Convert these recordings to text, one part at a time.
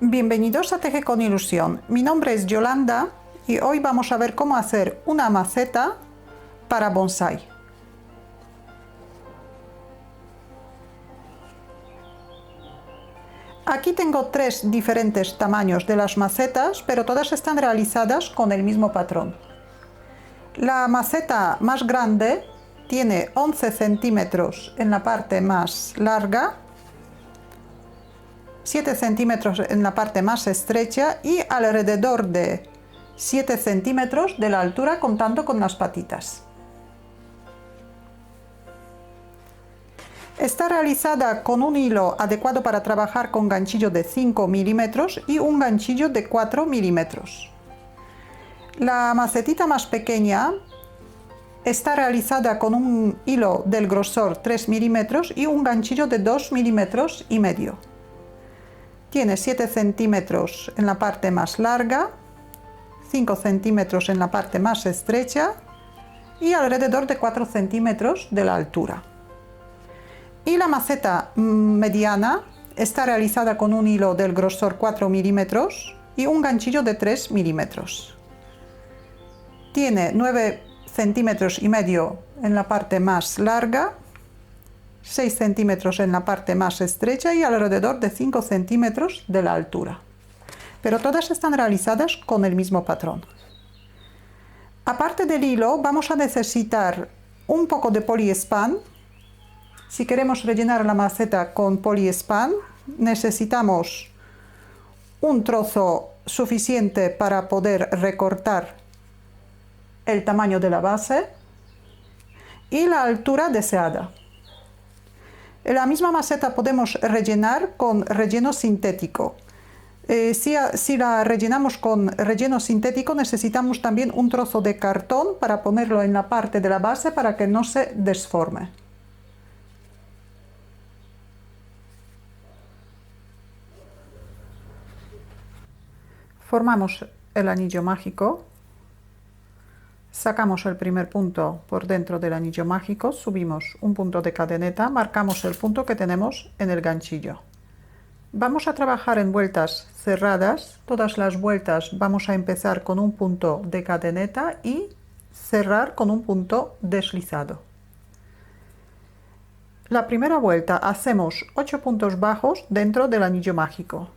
Bienvenidos a Teje con Ilusión. Mi nombre es Yolanda y hoy vamos a ver cómo hacer una maceta para bonsái. Aquí tengo tres diferentes tamaños de las macetas, pero todas están realizadas con el mismo patrón. La maceta más grande tiene 11 centímetros en la parte más larga, 7 centímetros en la parte más estrecha y alrededor de 7 centímetros de la altura contando con las patitas. Está realizada con un hilo adecuado para trabajar con ganchillo de 5 milímetros y un ganchillo de 4 milímetros. La macetita más pequeña está realizada con un hilo del grosor 3 milímetros y un ganchillo de 2 milímetros y medio. Tiene 7 centímetros en la parte más larga, 5 centímetros en la parte más estrecha y alrededor de 4 centímetros de la altura. Y la maceta mediana está realizada con un hilo del grosor 4 milímetros y un ganchillo de 3 milímetros. Tiene 9 centímetros y medio en la parte más larga, 6 centímetros en la parte más estrecha y alrededor de 5 centímetros de la altura. Pero todas están realizadas con el mismo patrón. Aparte del hilo vamos a necesitar un poco de poliespan. Si queremos rellenar la maceta con poliespan, necesitamos un trozo suficiente para poder recortar el tamaño de la base y la altura deseada. La misma maceta podemos rellenar con relleno sintético. Si la rellenamos con relleno sintético, necesitamos también un trozo de cartón para ponerlo en la parte de la base para que no se desforme. Formamos el anillo mágico. Sacamos el primer punto por dentro del anillo mágico, subimos un punto de cadeneta, marcamos el punto que tenemos en el ganchillo. Vamos a trabajar en vueltas cerradas, todas las vueltas vamos a empezar con un punto de cadeneta y cerrar con un punto deslizado. La primera vuelta hacemos 8 puntos bajos dentro del anillo mágico.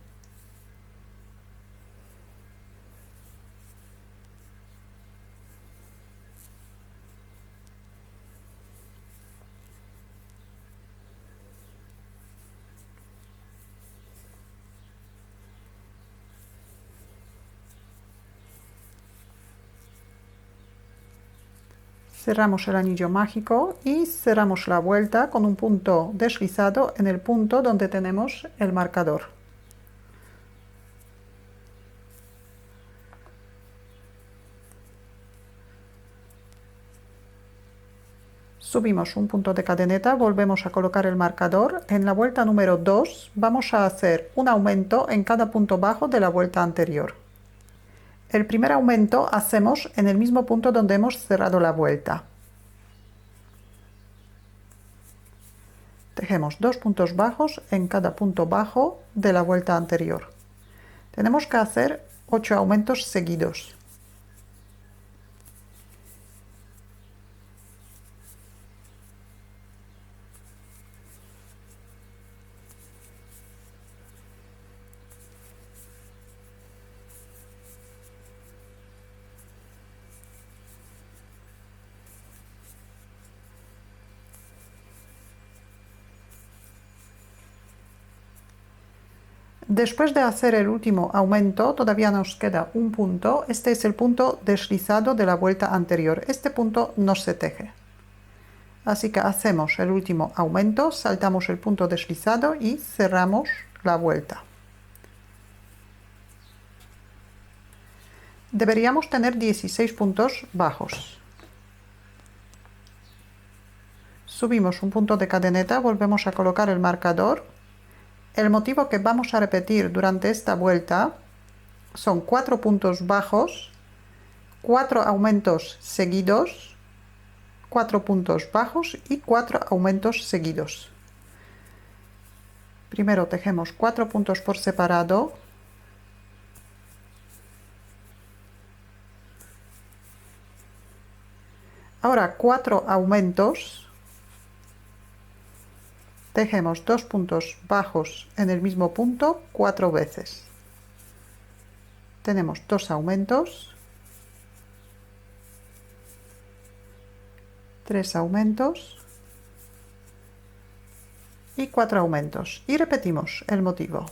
Cerramos el anillo mágico y cerramos la vuelta con un punto deslizado en el punto donde tenemos el marcador. Subimos un punto de cadeneta, volvemos a colocar el marcador. En la vuelta número 2 vamos a hacer un aumento en cada punto bajo de la vuelta anterior. El primer aumento hacemos en el mismo punto donde hemos cerrado la vuelta. Tejemos 2 puntos bajos en cada punto bajo de la vuelta anterior. Tenemos que hacer 8 aumentos seguidos. Después de hacer el último aumento, todavía nos queda un punto. Este es el punto deslizado de la vuelta anterior. Este punto no se teje. Así que hacemos el último aumento, saltamos el punto deslizado y cerramos la vuelta. Deberíamos tener 16 puntos bajos. Subimos un punto de cadeneta, volvemos a colocar el marcador. El motivo que vamos a repetir durante esta vuelta son 4 puntos bajos, 4 aumentos seguidos, 4 puntos bajos y 4 aumentos seguidos. Primero tejemos 4 puntos por separado, Ahora 4 aumentos. Tejemos 2 puntos bajos en el mismo punto 4 veces. Tenemos 2 aumentos, 3 aumentos y 4 aumentos. Y repetimos el motivo.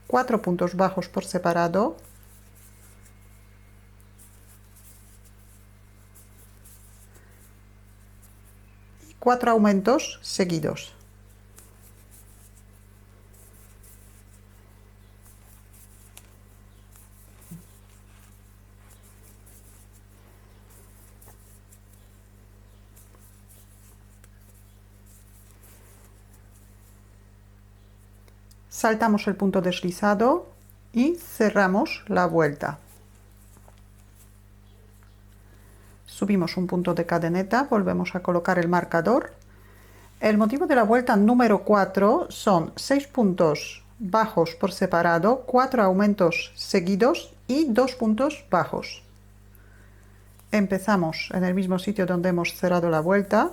4 puntos bajos por separado, y 4 aumentos seguidos. Saltamos el punto deslizado y cerramos la vuelta. Subimos un punto de cadeneta, volvemos a colocar el marcador. El motivo de la vuelta número 4 son 6 puntos bajos por separado, 4 aumentos seguidos y 2 puntos bajos. Empezamos en el mismo sitio donde hemos cerrado la vuelta.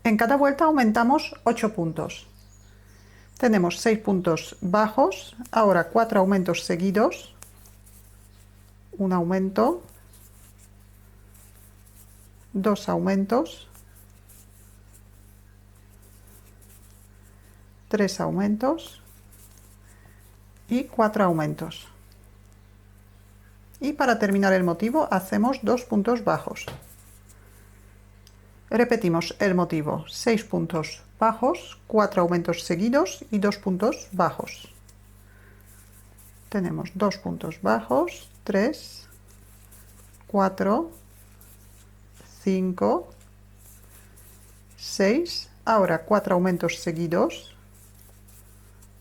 En cada vuelta aumentamos 8 puntos. Tenemos 6 puntos bajos, ahora 4 aumentos seguidos, un aumento, 2 aumentos, 3 aumentos y 4 aumentos. Y para terminar el motivo hacemos 2 puntos bajos. Repetimos el motivo, 6 puntos bajos, 4 aumentos seguidos y 2 puntos bajos. Tenemos 2 puntos bajos, 3, 4, 5, 6, ahora 4 aumentos seguidos,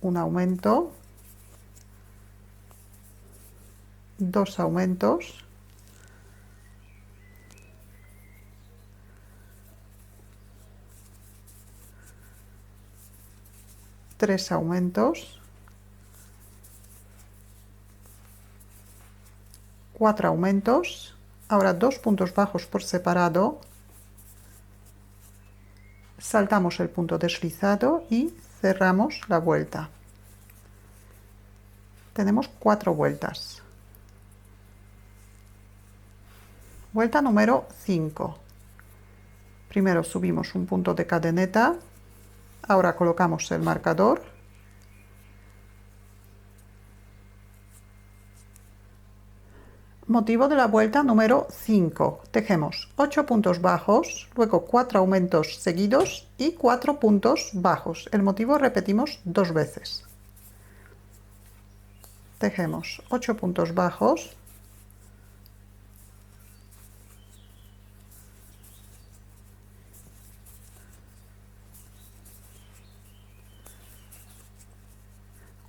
un aumento, 2 aumentos, 3 aumentos, 4 aumentos, ahora 2 puntos bajos por separado, saltamos el punto deslizado y cerramos la vuelta. Tenemos 4 vueltas. Vuelta número 5. Primero subimos un punto de cadeneta. Ahora colocamos el marcador. Motivo de la vuelta número 5. Tejemos 8 puntos bajos, luego 4 aumentos seguidos y 4 puntos bajos. El motivo repetimos 2 veces. Tejemos 8 puntos bajos,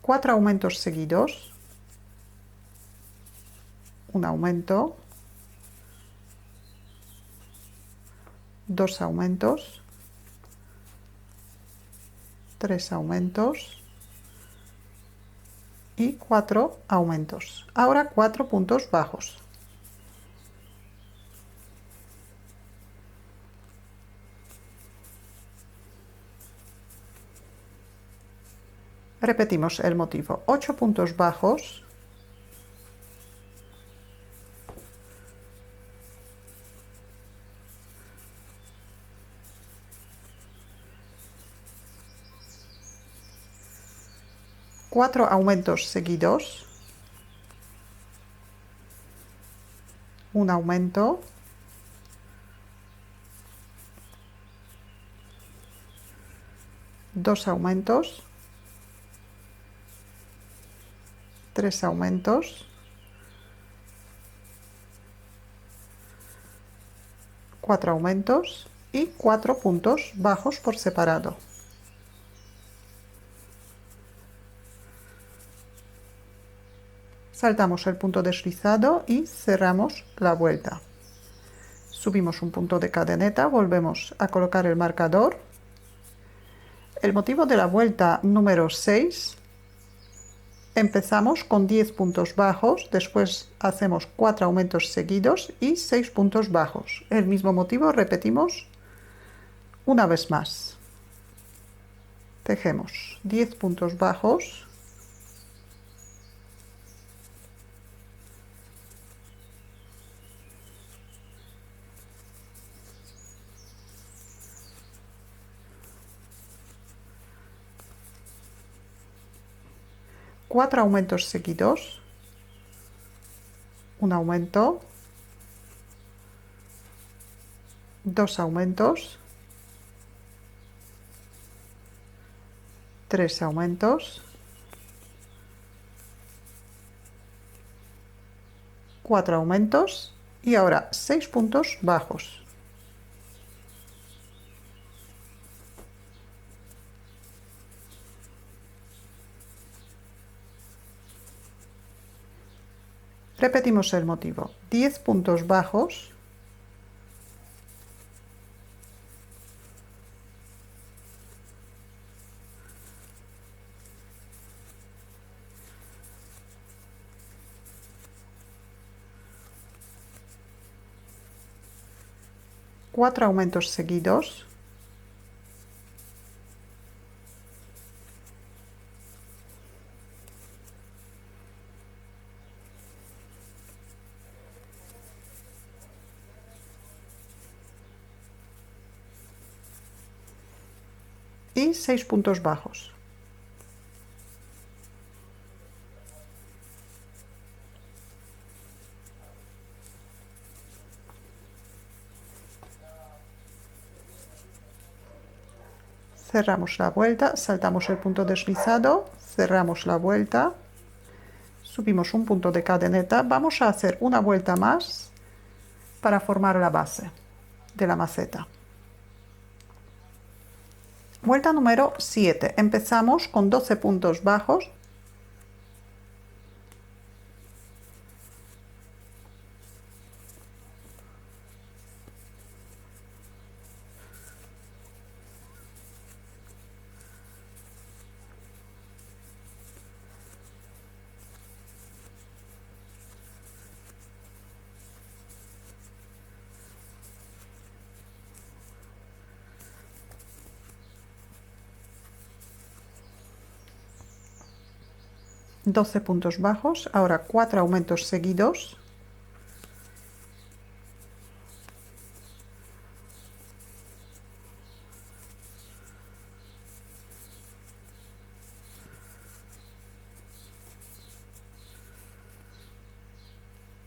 cuatro aumentos seguidos, un aumento, 2 aumentos, 3 aumentos y 4 aumentos. Ahora 4 puntos bajos. Repetimos el motivo, 8 puntos bajos, cuatro aumentos seguidos, un aumento, 2 aumentos, 3 aumentos, 4 aumentos y 4 puntos bajos por separado. Saltamos el punto deslizado y cerramos la vuelta. Subimos un punto de cadeneta, volvemos a colocar el marcador. El motivo de la vuelta número 6 Empezamos con 10 puntos bajos, después hacemos 4 aumentos seguidos y 6 puntos bajos. El mismo motivo repetimos una vez más. Tejemos 10 puntos bajos, cuatro aumentos seguidos, un aumento, dos aumentos, tres aumentos, cuatro aumentos y ahora 6 puntos bajos. Repetimos el motivo, 10 puntos bajos, cuatro aumentos seguidos, y 6 puntos bajos. Cerramos la vuelta, saltamos el punto deslizado, cerramos la vuelta, subimos un punto de cadeneta, vamos a hacer una vuelta más para formar la base de la maceta. Vuelta número 7. Empezamos con 12 puntos bajos. Doce puntos bajos, ahora 4 aumentos seguidos,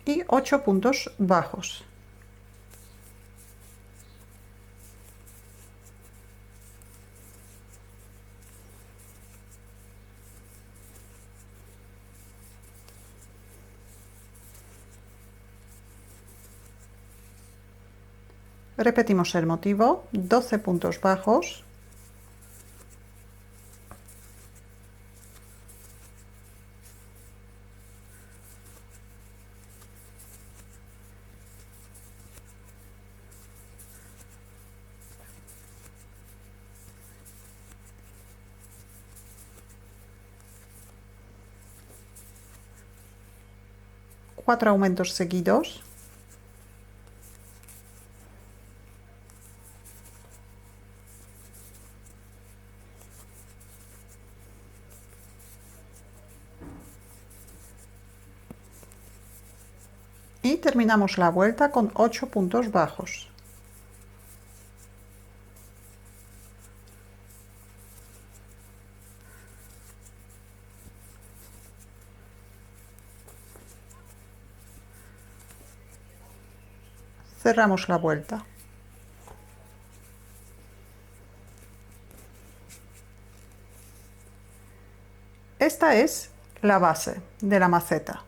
y 8 puntos bajos. Repetimos el motivo, 12 puntos bajos, cuatro aumentos seguidos, y terminamos la vuelta con 8 puntos bajos. Cerramos la vuelta. Esta es la base de la maceta.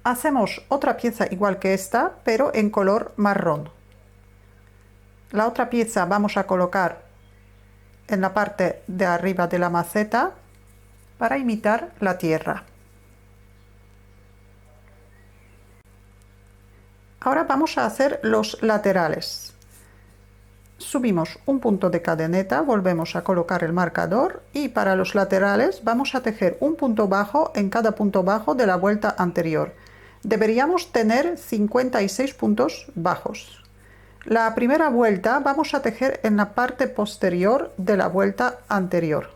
Hacemos otra pieza igual que esta, pero en color marrón. La otra pieza vamos a colocar en la parte de arriba de la maceta para imitar la tierra. Ahora vamos a hacer los laterales. Subimos un punto de cadeneta, volvemos a colocar el marcador y para los laterales vamos a tejer un punto bajo en cada punto bajo de la vuelta anterior. Deberíamos tener 56 puntos bajos. La primera vuelta vamos a tejer en la parte posterior de la vuelta anterior.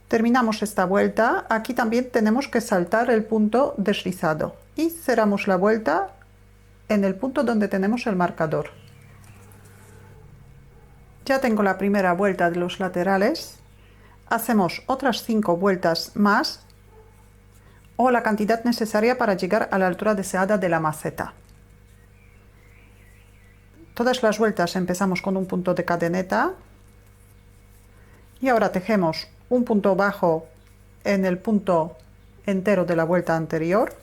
Terminamos esta vuelta, aquí también tenemos que saltar el punto deslizado y cerramos la vuelta en el punto donde tenemos el marcador. Ya tengo la primera vuelta de los laterales, hacemos otras 5 vueltas más o la cantidad necesaria para llegar a la altura deseada de la maceta. Todas las vueltas empezamos con un punto de cadeneta y ahora tejemos un punto bajo en el punto entero de la vuelta anterior.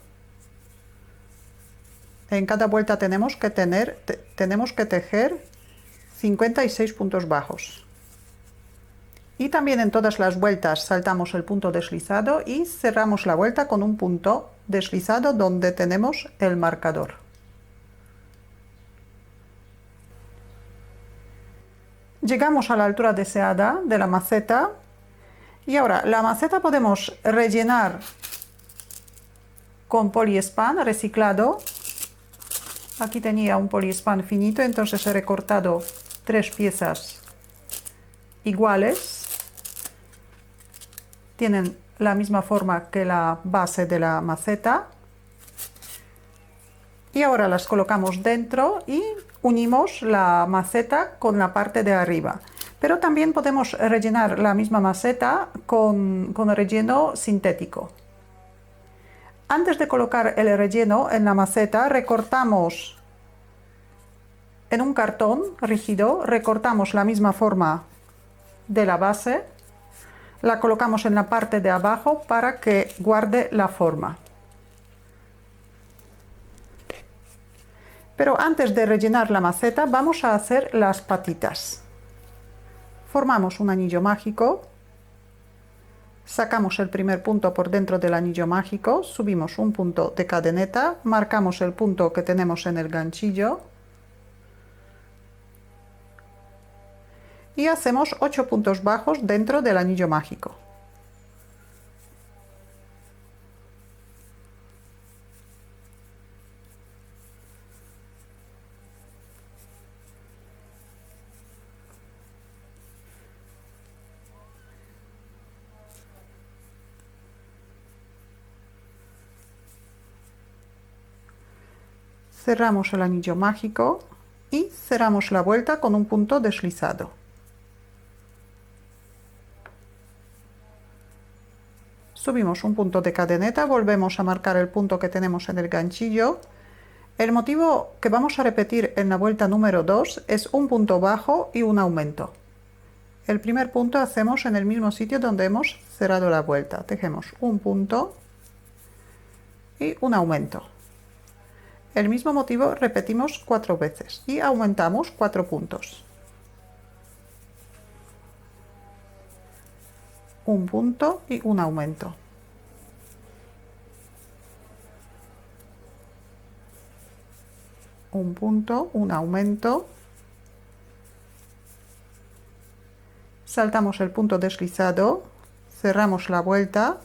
En cada vuelta tenemos que tejer 56 puntos bajos. Y también en todas las vueltas saltamos el punto deslizado y cerramos la vuelta con un punto deslizado donde tenemos el marcador. Llegamos a la altura deseada de la maceta. Y ahora, la maceta podemos rellenar con poliespan reciclado. Aquí tenía un poliespan finito, entonces he recortado 3 piezas iguales. Tienen la misma forma que la base de la maceta. Y ahora las colocamos dentro y unimos la maceta con la parte de arriba. Pero también podemos rellenar la misma maceta con relleno sintético. Antes de colocar el relleno en la maceta, recortamos en un cartón rígido, recortamos la misma forma de la base, la colocamos en la parte de abajo para que guarde la forma. Pero antes de rellenar la maceta, vamos a hacer las patitas. Formamos un anillo mágico, sacamos el primer punto por dentro del anillo mágico, subimos un punto de cadeneta, marcamos el punto que tenemos en el ganchillo y hacemos 8 puntos bajos dentro del anillo mágico. Cerramos el anillo mágico y cerramos la vuelta con un punto deslizado. Subimos un punto de cadeneta, volvemos a marcar el punto que tenemos en el ganchillo. El motivo que vamos a repetir en la vuelta número 2 es un punto bajo y un aumento. El primer punto hacemos en el mismo sitio donde hemos cerrado la vuelta. Tejemos un punto y un aumento. El mismo motivo repetimos 4 veces y aumentamos 4 puntos. Un punto y un aumento. Un punto, un aumento. Saltamos el punto deslizado, cerramos la vuelta.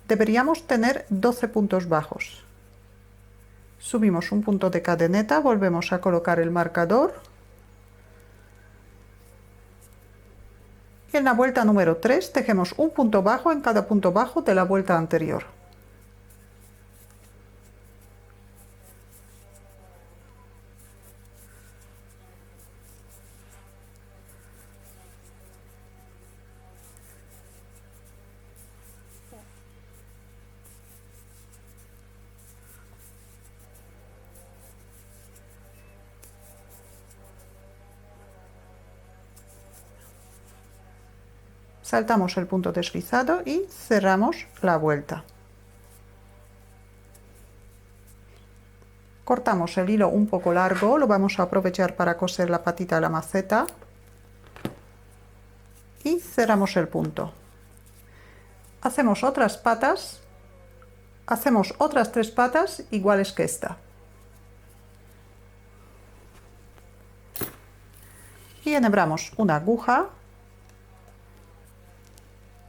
Deberíamos tener 12 puntos bajos. Subimos un punto de cadeneta, volvemos a colocar el marcador. Y en la vuelta número 3 tejemos un punto bajo en cada punto bajo de la vuelta anterior. Saltamos el punto deslizado y cerramos la vuelta. Cortamos el hilo un poco largo, lo vamos a aprovechar para coser la patita a la maceta. y cerramos el punto. Hacemos otras patas, hacemos otras 3 patas iguales que esta. Y enhebramos una aguja.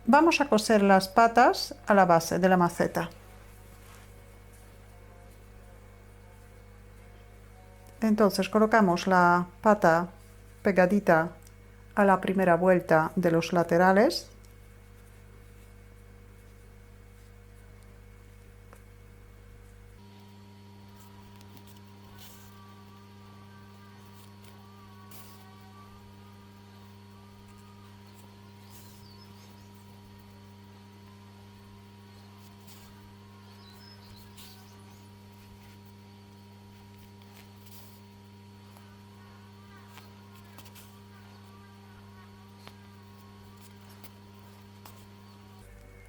Vamos a coser las patas a la base de la maceta. Entonces colocamos la pata pegadita a la primera vuelta de los laterales.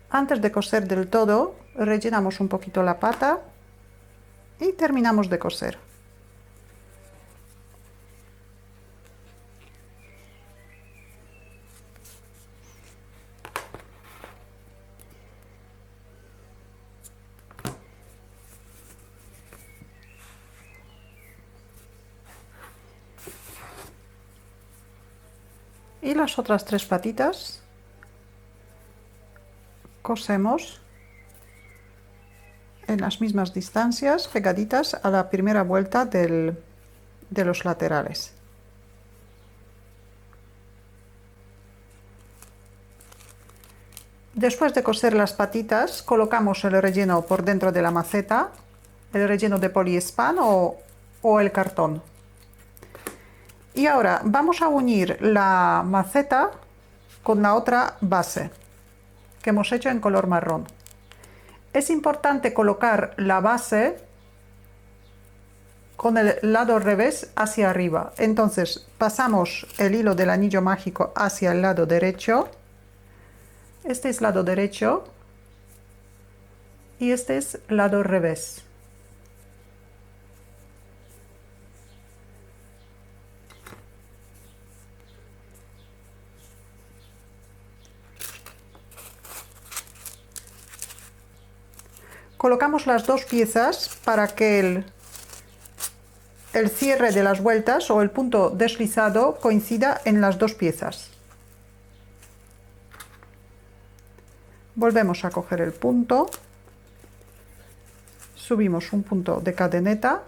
Antes de coser del todo, rellenamos un poquito la pata y terminamos de coser. Y las otras 3 patitas cosemos en las mismas distancias, pegaditas a la primera vuelta de los laterales. Después de coser las patitas, colocamos el relleno por dentro de la maceta, el relleno de poliespan o el cartón. Y ahora vamos a unir la maceta con la otra base que hemos hecho en color marrón. Es importante colocar la base con el lado revés hacia arriba. Entonces pasamos el hilo del anillo mágico hacia el lado derecho. Este es lado derecho y este es lado revés. Colocamos las 2 piezas para que el cierre de las vueltas o el punto deslizado coincida en las 2 piezas. Volvemos a coger el punto, subimos un punto de cadeneta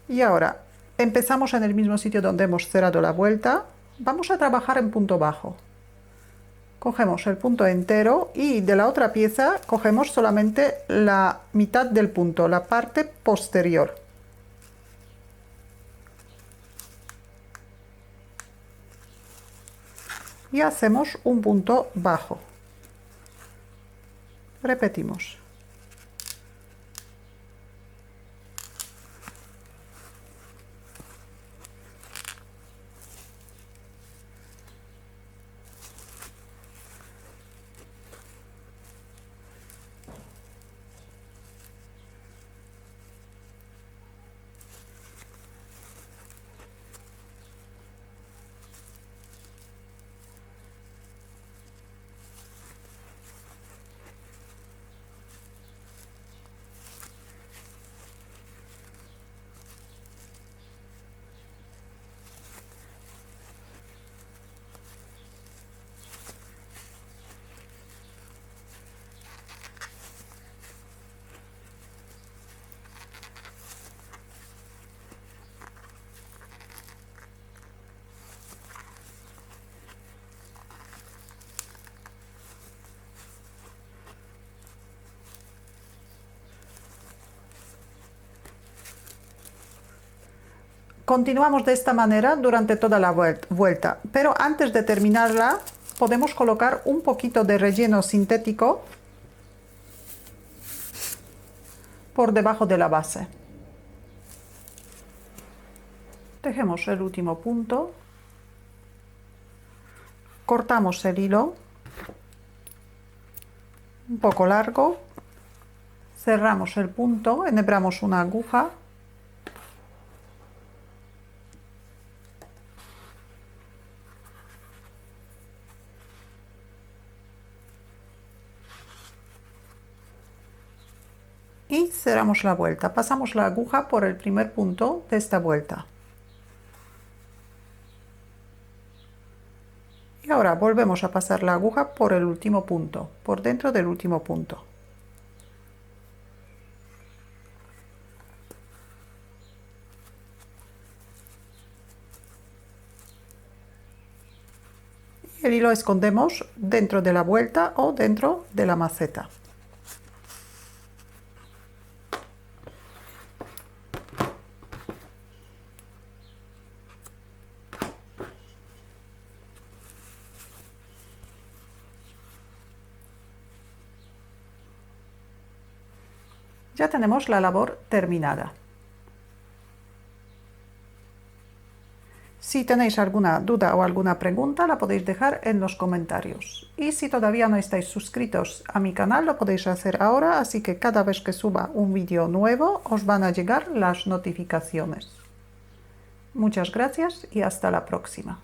y ahora empezamos en el mismo sitio donde hemos cerrado la vuelta. Vamos a trabajar en punto bajo. Cogemos el punto entero y de la otra pieza cogemos solamente la mitad del punto, la parte posterior. Y hacemos un punto bajo. Repetimos. Continuamos de esta manera durante toda la vuelta, pero antes de terminarla podemos colocar un poquito de relleno sintético por debajo de la base. Tejemos el último punto, cortamos el hilo un poco largo, cerramos el punto, enhebramos una aguja y cerramos la vuelta. Pasamos la aguja por el primer punto de esta vuelta. Y ahora volvemos a pasar la aguja por el último punto, por dentro del último punto. Y el hilo escondemos dentro de la vuelta o dentro de la maceta. Ya tenemos la labor terminada. Si tenéis alguna duda o alguna pregunta, la podéis dejar en los comentarios. Y si todavía no estáis suscritos a mi canal, lo podéis hacer ahora, así que cada vez que suba un vídeo nuevo os van a llegar las notificaciones. Muchas gracias y hasta la próxima.